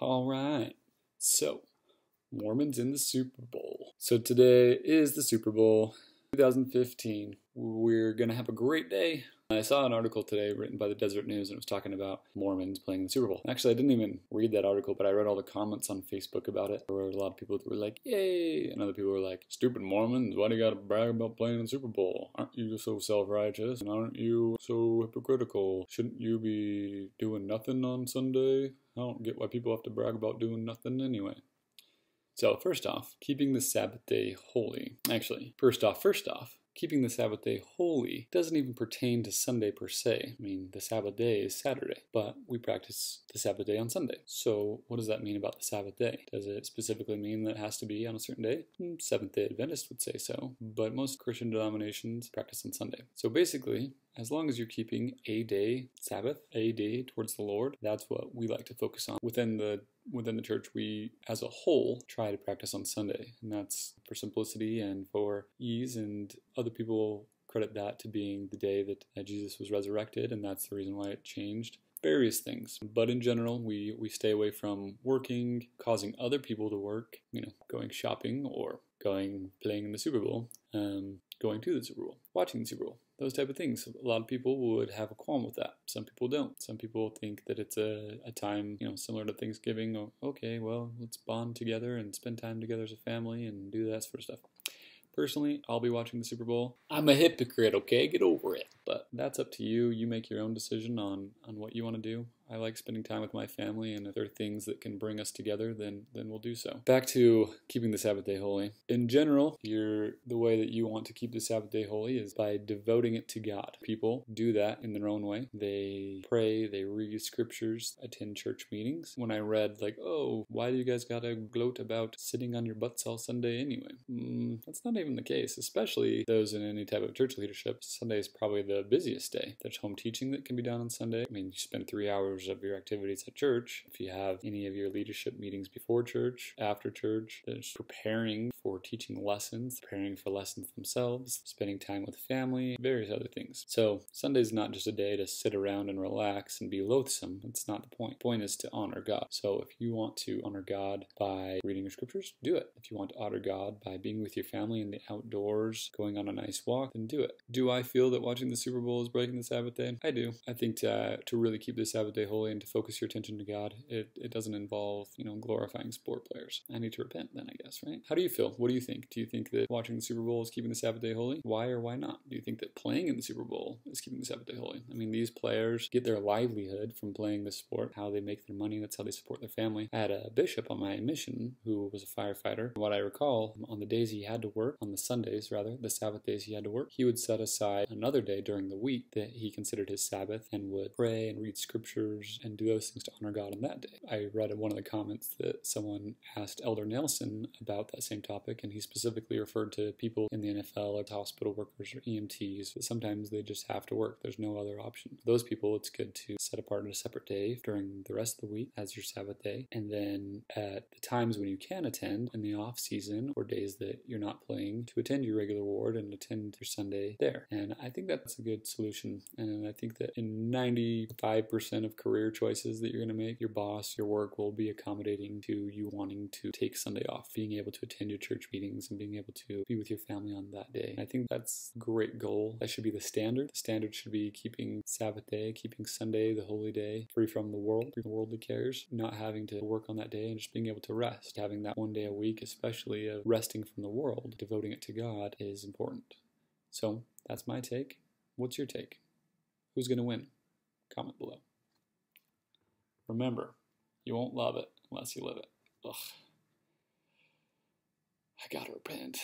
All right. So, Mormons in the Super Bowl. So today is the Super Bowl 2015. We're going to have a great day. I saw an article today written by the Deseret News, and it was talking about Mormons playing in the Super Bowl. Actually, I didn't even read that article, but I read all the comments on Facebook about it. There were a lot of people that were like, yay, and other people were like, stupid Mormons, why do you gotta brag about playing in the Super Bowl? Aren't you so self-righteous? And aren't you so hypocritical? Shouldn't you be doing nothing on Sunday? I don't get why people have to brag about doing nothing anyway. So first off, keeping the Sabbath day holy. Actually, first off, keeping the Sabbath day holy doesn't even pertain to Sunday per se. I mean, the Sabbath day is Saturday, but we practice the Sabbath day on Sunday. So what does that mean about the Sabbath day? Does it specifically mean that it has to be on a certain day? Seventh-day Adventists would say so, but most Christian denominations practice on Sunday. So basically, as long as you're keeping a day Sabbath, a day towards the Lord, that's what we like to focus on. Within the church, we as a whole try to practice on Sunday, and that's for simplicity and for ease, and other people credit that to being the day that Jesus was resurrected, and that's the reason why it changed. Various things, but in general, we stay away from working, causing other people to work, going shopping or playing in the Super Bowl, going to the Super Bowl, watching the Super Bowl. Those type of things. A lot of people would have a qualm with that. Some people don't. Some people think that it's a time, similar to Thanksgiving. Oh, okay, well, let's bond together and spend time together as a family and do that sort of stuff. Personally, I'll be watching the Super Bowl. I'm a hypocrite, okay? Get over it. But that's up to you. You make your own decision on what you want to do. I like spending time with my family, and if there are things that can bring us together, then we'll do so. Back to keeping the Sabbath day holy. In general, the way that you want to keep the Sabbath day holy is by devoting it to God. People do that in their own way. They pray, they read scriptures, attend church meetings. When I read, oh, why do you guys gotta gloat about sitting on your butts all Sunday anyway? That's not even the case, especially those in any type of church leadership. Sunday is probably the busiest day. There's home teaching that can be done on Sunday. I mean, you spend 3 hours of your activities at church. If you have any of your leadership meetings before church, after church, there's preparing for teaching lessons, preparing for lessons themselves, spending time with family, various other things. So Sunday's not just a day to sit around and relax and be loathsome. That's not the point. The point is to honor God. So if you want to honor God by reading your scriptures, do it. If you want to honor God by being with your family in the outdoors, going on a nice walk, then do it. Do I feel that watching the Super Bowl is breaking the Sabbath day? I do. I think to really keep the Sabbath day holy and to focus your attention to God, it doesn't involve, glorifying sport players. I need to repent then, I guess, right? How do you feel? What do you think? Do you think that watching the Super Bowl is keeping the Sabbath day holy? Why or why not? Do you think that playing in the Super Bowl is keeping the Sabbath day holy? I mean, these players get their livelihood from playing this sport, how they make their money, that's how they support their family. I had a bishop on my mission who was a firefighter. What I recall, on the days he had to work, on the Sundays rather, the Sabbath days he had to work, he would set aside another day during the week that he considered his Sabbath and would pray and read scriptures and do those things to honor God on that day. I read in one of the comments that someone asked Elder Nelson about that same topic, and he specifically referred to people in the NFL as hospital workers or EMTs, but sometimes they just have to work. There's no other option. For those people, it's good to set apart a separate day during the rest of the week as your Sabbath day, and then at the times when you can attend in the off season or days that you're not playing, to attend your regular ward and attend your Sunday there. And I think that's a good solution, and I think that in 95% of career choices that you're going to make, your boss, your work will be accommodating to you wanting to take Sunday off, being able to attend your church meetings and being able to be with your family on that day. I think that's a great goal. That should be the standard. The standard should be keeping Sabbath day, keeping Sunday, the holy day, free from the world, free from worldly cares, not having to work on that day and just being able to rest. Having that one day a week, especially of resting from the world, devoting it to God, is important. So that's my take. What's your take? Who's going to win? Comment below. Remember, you won't love it unless you live it. Ugh. I gotta repent.